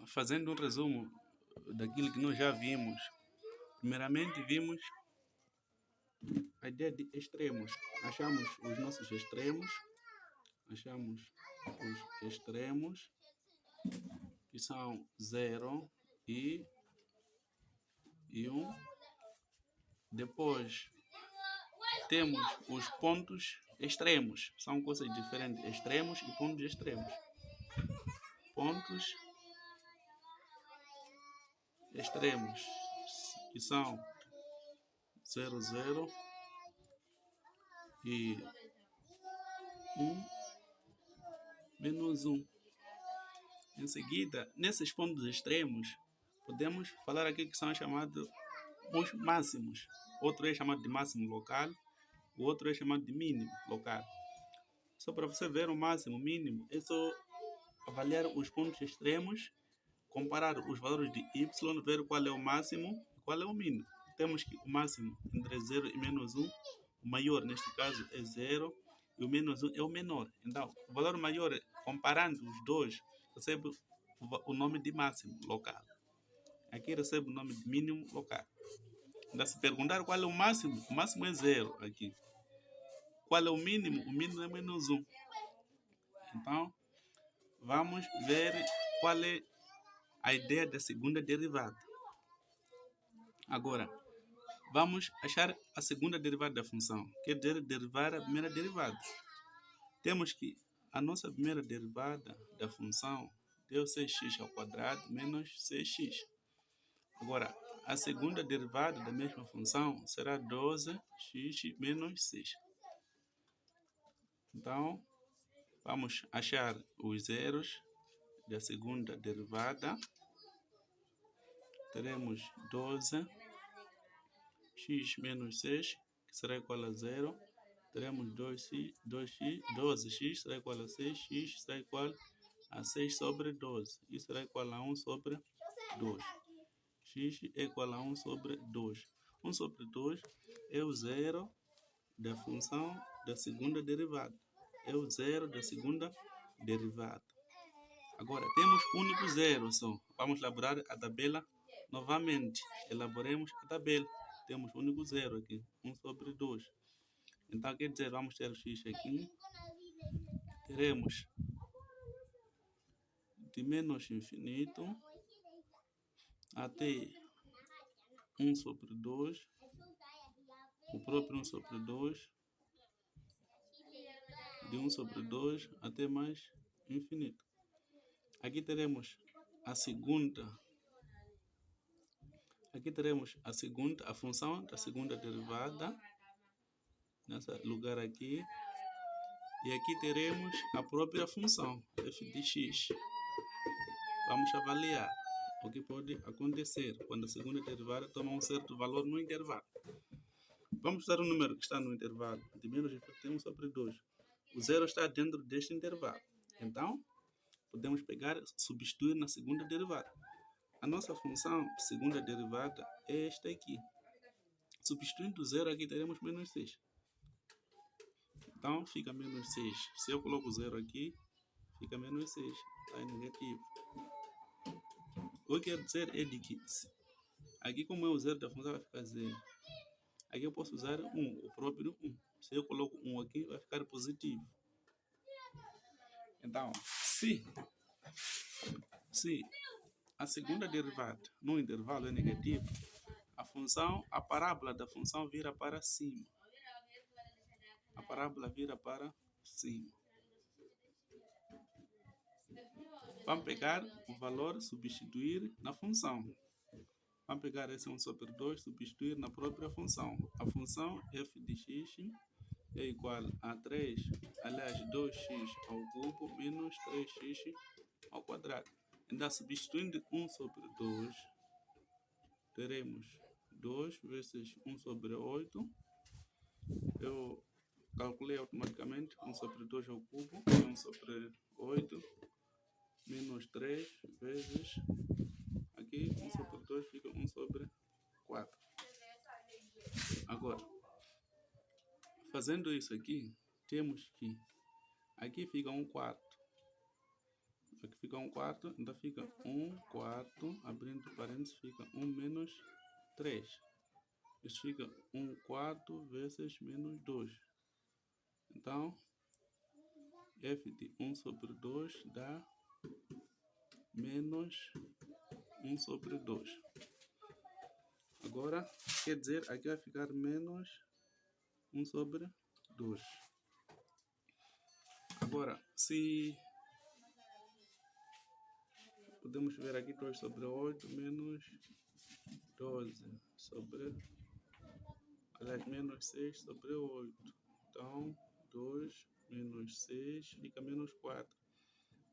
Fazendo um resumo daquilo que nós já vimos, primeiramente vimos a ideia de extremos. Achamos os extremos que são 0 e 1. Depois temos os pontos extremos, são coisas diferentes, extremos e pontos extremos. Pontos extremos que são 0, 0 e 1 menos 1. Em seguida, nesses pontos extremos, podemos falar aqui que são chamados os máximos. Outro é chamado de máximo local, o outro é chamado de mínimo local. Só para você ver o máximo, o mínimo, é só avaliar os pontos extremos, comparar os valores de y, ver qual é o máximo e qual é o mínimo. Temos que o máximo entre 0 e menos 1, o maior neste caso é 0 e o menos 1 é o menor. Então, o valor maior, comparando os dois, recebe o nome de máximo local. Aqui recebe o nome de mínimo local. Então, se perguntar qual é o máximo é 0 aqui. Qual é o mínimo? O mínimo é menos 1. Então, vamos ver qual é a ideia da segunda derivada. Agora, vamos achar a segunda derivada da função. Quer dizer, derivar a primeira derivada. Temos que a nossa primeira derivada da função deu 6x ao quadrado menos 6x. Agora, a segunda derivada da mesma função será 12x menos 6. Então, vamos achar os zeros da segunda derivada. Teremos 12x menos 6, que será igual a 0. Teremos 12x será igual a 6x será igual a 6 sobre 12. Isso será igual a 1 sobre 2. X é igual a 1 sobre 2. 1 sobre 2 é o zero da função da segunda derivada. É o zero da segunda derivada. Agora, temos único zero só. Vamos elaborar a tabela novamente. Elaboremos a tabela. Temos único zero aqui. 1 sobre 2. Então, quer dizer, vamos ter o x aqui. Teremos de menos infinito até 1 sobre 2. O próprio 1 sobre 2. De 1 sobre 2 até mais infinito. Aqui teremos a segunda. Aqui teremos a função da segunda derivada. Nesse lugar aqui. E aqui teremos a própria função, f de x. Vamos avaliar o que pode acontecer quando a segunda derivada toma um certo valor no intervalo. Vamos usar o número que está no intervalo. De menos infinito 1 sobre 2. O zero está dentro deste intervalo. Então, podemos pegar e substituir na segunda derivada. A nossa função segunda derivada é esta aqui. Substituindo o zero aqui, teremos menos 6. Então, fica menos 6. Se eu coloco o zero aqui, fica menos 6. Está negativo. O que quer dizer é de que aqui, como é o zero da função, vai ficar 0. Aqui eu posso usar 1, o próprio 1. Se eu coloco 1 aqui, vai ficar positivo. Então, se a segunda derivada no intervalo é negativa, a parábola da função vira para cima. A parábola vira para cima. Vamos pegar o valor, substituir na função. Vamos pegar esse 1 sobre 2, substituir na própria função. A função f de x é igual a 2x ao cubo menos 3x ao quadrado. Então, substituindo 1 sobre 2, teremos 2 vezes 1 sobre 8. Eu calculei automaticamente 1 sobre 2 ao cubo, 1 sobre 8, menos 3 vezes, aqui 1 sobre 2 fica 1 sobre 4. Agora, fazendo isso aqui, temos que aqui fica 1 quarto. aqui fica 1/4, então fica 1/4, abrindo parênteses, fica 1 menos 3. Isso fica 1/4 vezes menos 2. Então, f de 1 sobre 2 dá menos 1 sobre 2. Agora, quer dizer, aqui vai ficar menos 1 sobre 2. Agora, se podemos ver aqui 2 sobre 8 menos 12 sobre, aliás, menos 6 sobre 8. Então, 2 menos 6 fica menos 4.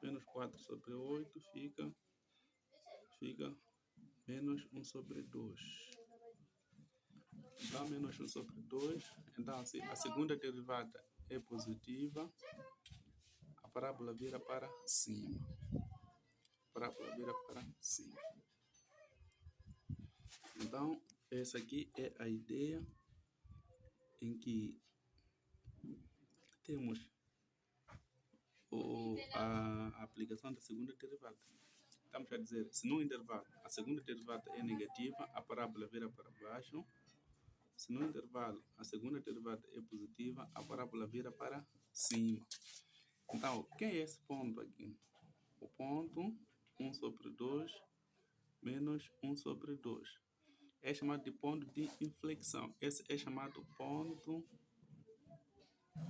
Menos 4 sobre 8 fica menos 1 sobre 2. Então, menos 1 sobre 2. Então, se a segunda derivada é positiva, a parábola vira para cima. A parábola vira para cima. Então, essa aqui é a ideia em que temos a aplicação da segunda derivada. Estamos a dizer, se no intervalo a segunda derivada é negativa, a parábola vira para baixo. Se no intervalo a segunda derivada é positiva, a parábola vira para cima. Então, quem é esse ponto aqui? O ponto 1 sobre 2 menos 1 sobre 2. É chamado de ponto de inflexão. Esse é chamado ponto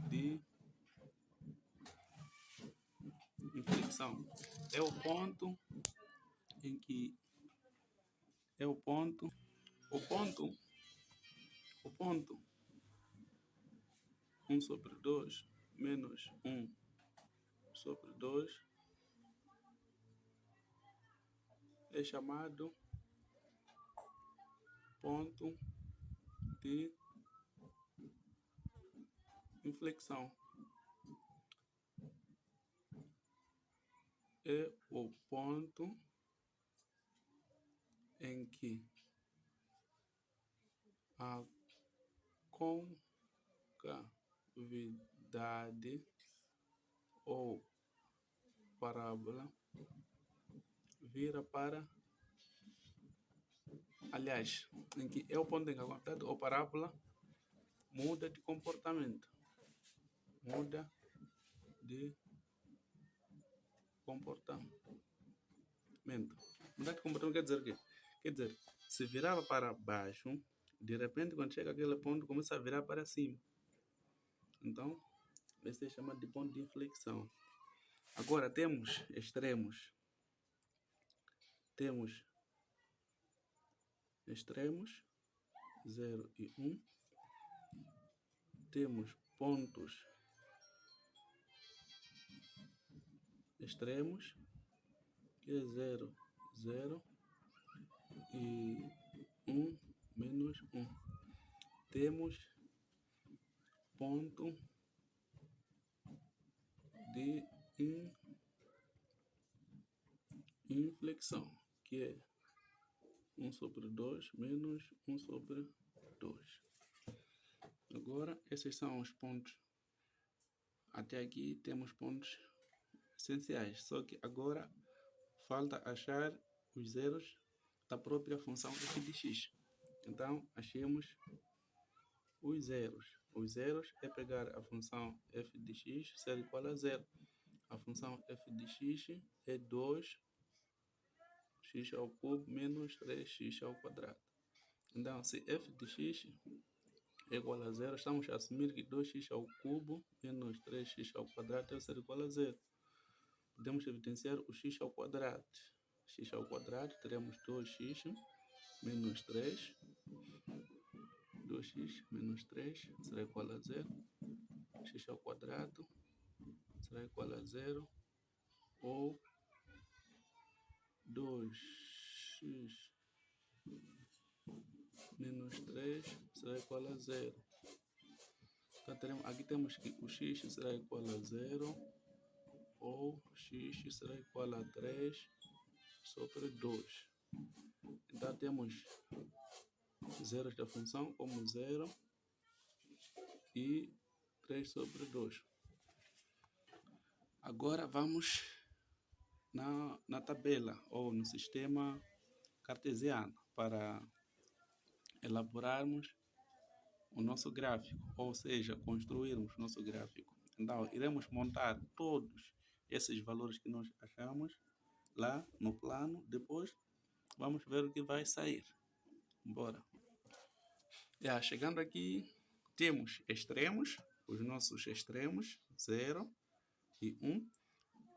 de inflexão. É o ponto em que o ponto 1 sobre 2 menos 1 sobre 2 é chamado ponto de inflexão. É o ponto em que a concavidade ou parábola vira para, aliás, em que é o ponto em que a concavidade ou parábola muda de comportamento. Muda de comportamento. Mudar de comportamento quer dizer o quê? Quer dizer, se virava para baixo, de repente, quando chega àquele ponto, começa a virar para cima. Então, esse é chamado de ponto de inflexão. Agora, temos extremos. Temos extremos, 0 e 1. Temos pontos extremos, que é 0, 0 e 1 menos 1. Temos ponto de inflexão, que é 1 sobre 2 menos 1 sobre 2. Agora, esses são os pontos. Até aqui temos pontos essenciais, só que agora falta achar os zeros da própria função f de x. Então, achemos os zeros. Os zeros é pegar a função f de x ser igual a zero. A função f de x é 2x ao cubo menos 3x ao quadrado. Então, se f de x é igual a zero, estamos a assumir que 2x ao cubo menos 3x ao quadrado deve ser igual a zero. Podemos evidenciar o x ao quadrado. X ao quadrado, teremos 2x menos 3. 2x menos 3 será igual a zero. X ao quadrado será igual a zero. Ou 2x menos 3 será igual a zero. Então, aqui temos que o x será igual a zero. Ou x será igual a 3 sobre 2. Então, temos zeros da função como 0 e 3 sobre 2. Agora vamos na tabela ou no sistema cartesiano para elaborarmos o nosso gráfico, ou seja, construirmos o nosso gráfico. Então, iremos montar todos esses valores que nós achamos lá no plano, depois vamos ver o que vai sair. Bora. Chegando aqui, temos extremos, os nossos extremos, 0 e 1.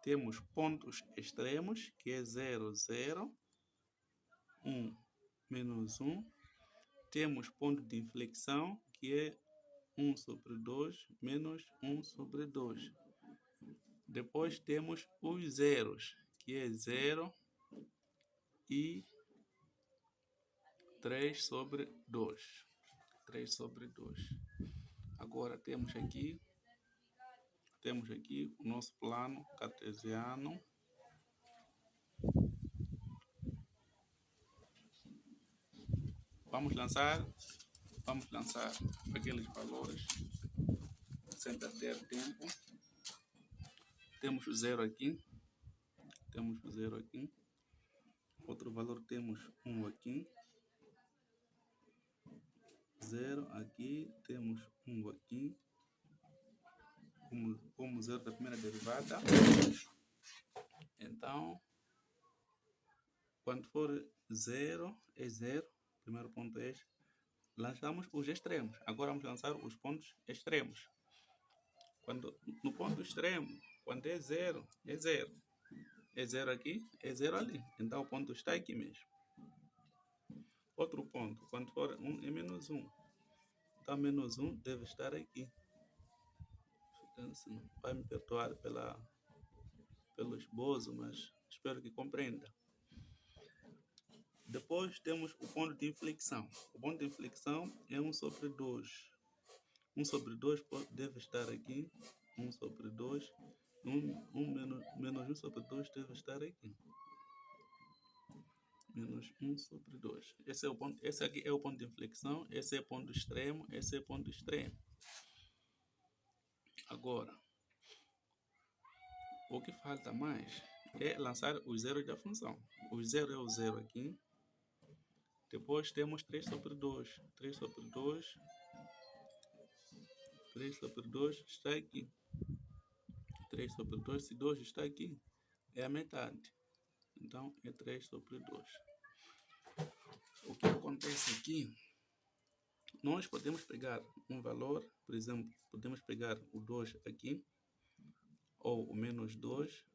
Temos pontos extremos, que é 0, 0, 1, menos 1. Temos ponto de inflexão, que é 1 sobre 2, menos 1 sobre 2. Depois temos os zeros, que é 0 e 3 sobre 2. 3 sobre 2. Agora temos aqui o nosso plano cartesiano. Vamos lançar aqueles valores sem perder tempo. Temos o 0 aqui. Outro valor temos 1 aqui. 0 aqui. Temos 1 aqui. Como 0 da primeira derivada. Então, quando for 0, é 0. Primeiro ponto é este. Lançamos os extremos. Agora vamos lançar os pontos extremos. No ponto extremo, quando é 0, é 0. É 0 aqui, é 0 ali. Então o ponto está aqui mesmo. Outro ponto, quando for 1, é menos 1. Então menos 1 deve estar aqui. Assim, vai me perdoar pelo esboço, mas espero que compreenda. Depois temos o ponto de inflexão. O ponto de inflexão é 1 sobre 2. 1 sobre 2 deve estar aqui. 1 sobre 2. Menos 1 sobre 2 deve estar aqui. Menos 1 sobre 2. Esse aqui é o ponto de inflexão. Esse é o ponto extremo. Esse é o ponto extremo. Agora, o que falta mais é lançar os zeros da função. O 0 é o 0 aqui. Depois temos 3 sobre 2. 3 sobre 2. 3 sobre 2 está aqui. 3 sobre 2, se 2 está aqui, é a metade. Então, é 3 sobre 2. O que acontece aqui, nós podemos pegar um valor, por exemplo, podemos pegar o 2 aqui, ou o menos 2,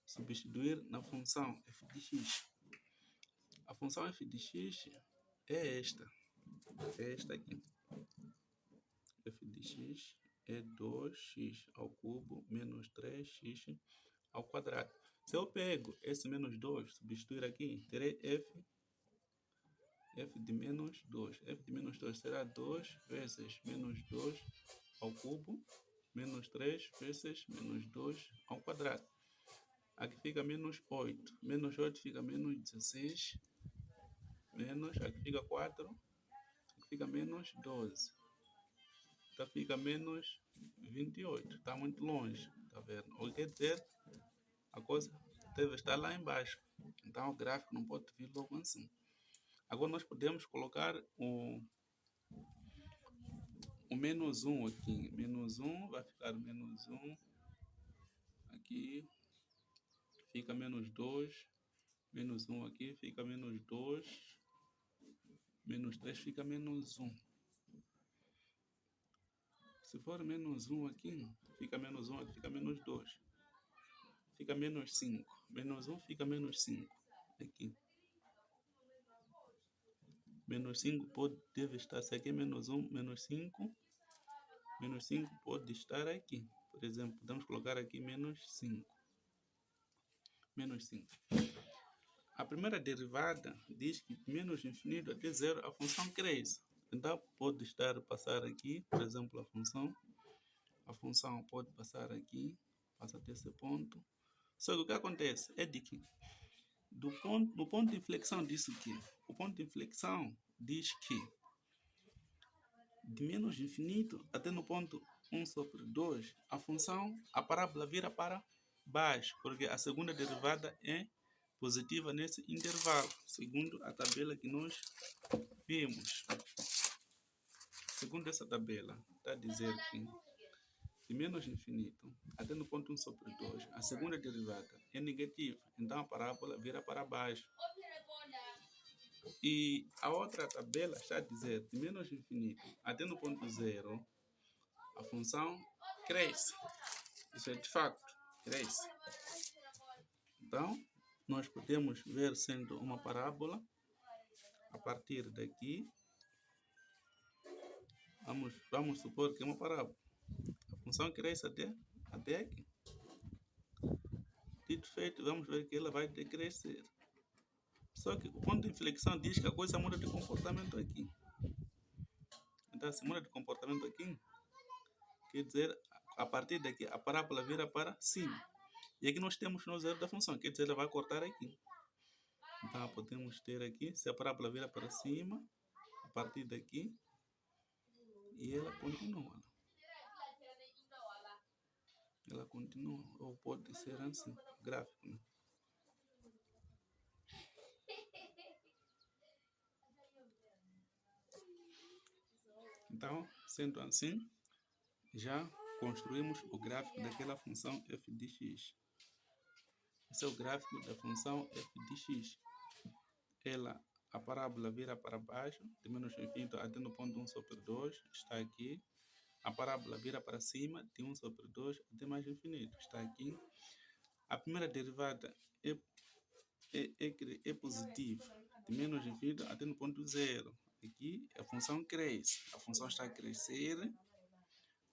substituir na função f de x. A função f de x é esta aqui. F de x é 2x ao cubo menos 3x ao quadrado. Se eu pego esse menos 2, substituir aqui, terei f de menos 2. F de menos 2 será 2 vezes menos 2 ao cubo, menos 3 vezes menos 2 ao quadrado. Aqui fica menos 8. Menos 8 fica menos 16. Menos, aqui fica 4. Aqui fica menos 12. Então fica menos 28. Está muito longe. Está vendo? O que quer dizer? A coisa deve estar lá embaixo. Então o gráfico não pode vir logo assim. Agora nós podemos colocar o menos 1 aqui. Menos 1 vai ficar menos 1. Aqui fica menos 2. Menos 1 aqui fica menos 2. Menos 3 fica menos 1. Se for menos 1 aqui, fica menos 1 aqui, fica menos 2. Fica menos 5. Menos 1 fica menos 5. Aqui. Menos 5 deve estar, se aqui é menos 1, menos 5. Menos 5 pode estar aqui. Por exemplo, podemos colocar aqui menos 5. Menos 5. A primeira derivada diz que menos infinito até 0 a função cresce. Então pode passar aqui, por exemplo, a função pode passar aqui, passa até esse ponto. Só que o que acontece é de que no ponto de inflexão disso aqui, o ponto de inflexão diz que de menos infinito até no ponto 1 sobre 2, a parábola vira para baixo, porque a segunda derivada é positiva nesse intervalo, segundo a tabela que nós vimos. Segundo essa tabela, está a dizer que de menos infinito até no ponto 1 sobre 2, a segunda derivada é negativa, então a parábola vira para baixo. E a outra tabela está a dizer de menos infinito até no ponto 0, a função cresce. Isso é de facto, cresce. Então, nós podemos ver sendo uma parábola a partir daqui. Vamos supor que é uma parábola. A função cresce até aqui. Dito feito, vamos ver que ela vai decrescer. Só que o ponto de inflexão diz que a coisa muda de comportamento aqui. Então, se muda de comportamento aqui, quer dizer, a partir daqui, a parábola vira para cima. E aqui nós temos no zero da função, quer dizer, ela vai cortar aqui. Então, podemos ter aqui, se a parábola vira para cima, a partir daqui, e ela continua. Ela continua, ou pode ser assim, gráfico, né? Então, sendo assim, já construímos o gráfico daquela função f de x. Esse é o gráfico da função f de x. A parábola vira para baixo, de menos infinito até no ponto 1 sobre 2, está aqui. A parábola vira para cima, de 1 sobre 2 até mais infinito, está aqui. A primeira derivada é positiva, de menos infinito até no ponto 0. Aqui a função cresce, a função está a crescer,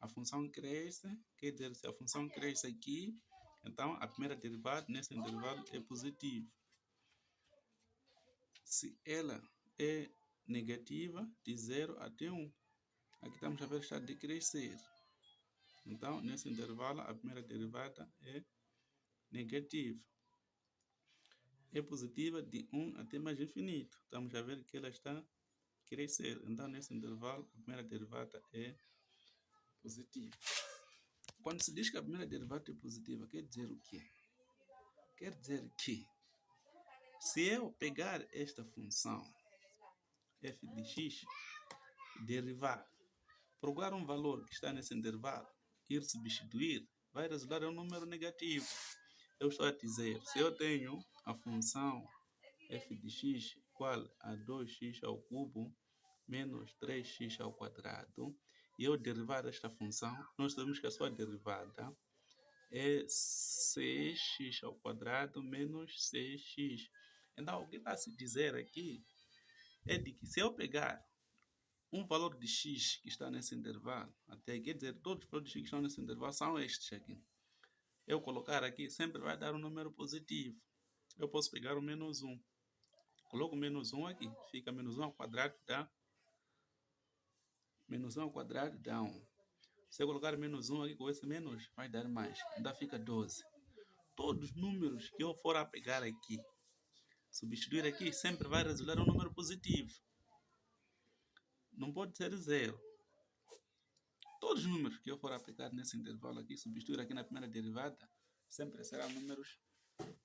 a função cresce, quer dizer, se a função cresce aqui, então a primeira derivada nesse intervalo é positiva. Se ela é negativa, de 0 até 1, aqui estamos a ver que está a decrescer. Então, nesse intervalo, a primeira derivada é negativa. É positiva de 1 até mais infinito. Estamos a ver que ela está a crescer. Então, nesse intervalo, a primeira derivada é positiva. Quando se diz que a primeira derivada é positiva, quer dizer o quê? Quer dizer que, se eu pegar esta função f de x, derivar, procurar um valor que está nesse intervalo, ir substituir, vai resultar em um número negativo. Eu estou a dizer, se eu tenho a função f de x igual a 2x ao cubo menos 3x ao quadrado, e eu derivar esta função, nós sabemos que a sua derivada é 6x ao quadrado menos 6x. Então, o que está a se dizer aqui é de que se eu pegar um valor de x que está nesse intervalo, até quer dizer, todos os valores de x que estão nesse intervalo são estes aqui. Eu colocar aqui sempre vai dar um número positivo. Eu posso pegar o menos 1. Coloco o menos 1 aqui. Fica menos 1 ao quadrado dá. Menos 1 ao quadrado dá 1. Se eu colocar menos 1 aqui com esse menos, vai dar mais. Ainda fica 12. Todos os números que eu for a pegar aqui, substituir aqui, sempre vai resultar um número positivo. Não pode ser 0. Todos os números que eu for aplicar nesse intervalo aqui, substituir aqui na primeira derivada, sempre serão números,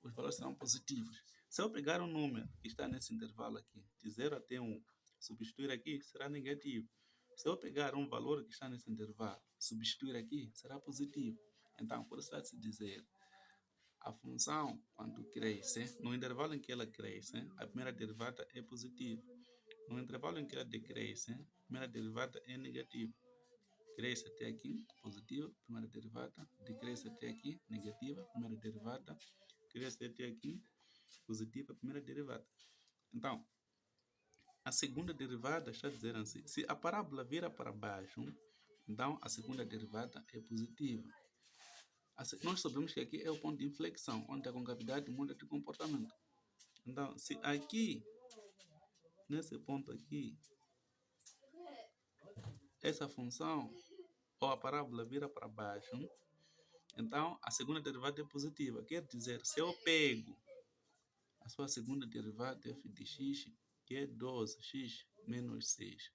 os valores serão positivos. Se eu pegar um número que está nesse intervalo aqui, de 0 até 1, substituir aqui, será negativo. Se eu pegar um valor que está nesse intervalo, substituir aqui, será positivo. Então, por isso vai-se dizer, a função, quando cresce, no intervalo em que ela cresce, a primeira derivada é positiva. No intervalo em que ela decresce, a primeira derivada é negativa. Cresce até aqui, positiva, primeira derivada, decresce até aqui, negativa, primeira derivada, cresce até aqui, positiva, primeira derivada. Então, a segunda derivada está a dizer assim, se a parábola vira para baixo, então a segunda derivada é positiva. Nós sabemos que aqui é o ponto de inflexão, onde a concavidade muda de comportamento. Então, se aqui, nesse ponto aqui, essa função ou a parábola vira para baixo, então a segunda derivada é positiva. Quer dizer, se eu pego a sua segunda derivada f de x, que é 12x menos 6,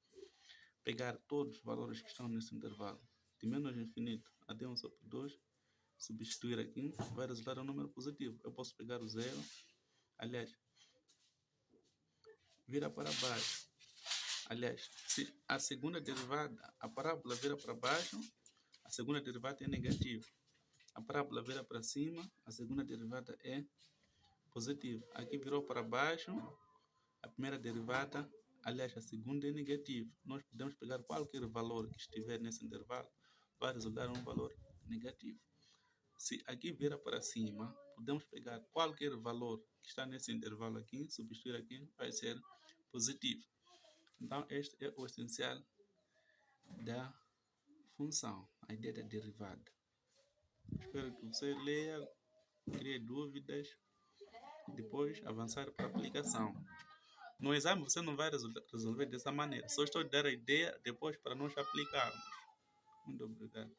pegar todos os valores que estão nesse intervalo, de menos infinito até 1 sobre 2, substituir aqui, vai resultar um número positivo. Eu posso pegar o 0, aliás, vira para baixo. Aliás, se a segunda derivada, a parábola vira para baixo, a segunda derivada é negativa. A parábola vira para cima, a segunda derivada é positiva. Aqui virou para baixo, a primeira derivada, aliás, a segunda é negativa. Nós podemos pegar qualquer valor que estiver nesse intervalo, vai resultar um valor negativo. Se aqui vira para cima, podemos pegar qualquer valor que está nesse intervalo aqui, substituir aqui, vai ser positivo. Então, este é o essencial da função, a ideia da derivada. Espero que você leia, crie dúvidas e depois avançar para a aplicação. No exame você não vai resolver dessa maneira. Só estou a dar a ideia depois para nós aplicarmos. Muito obrigado.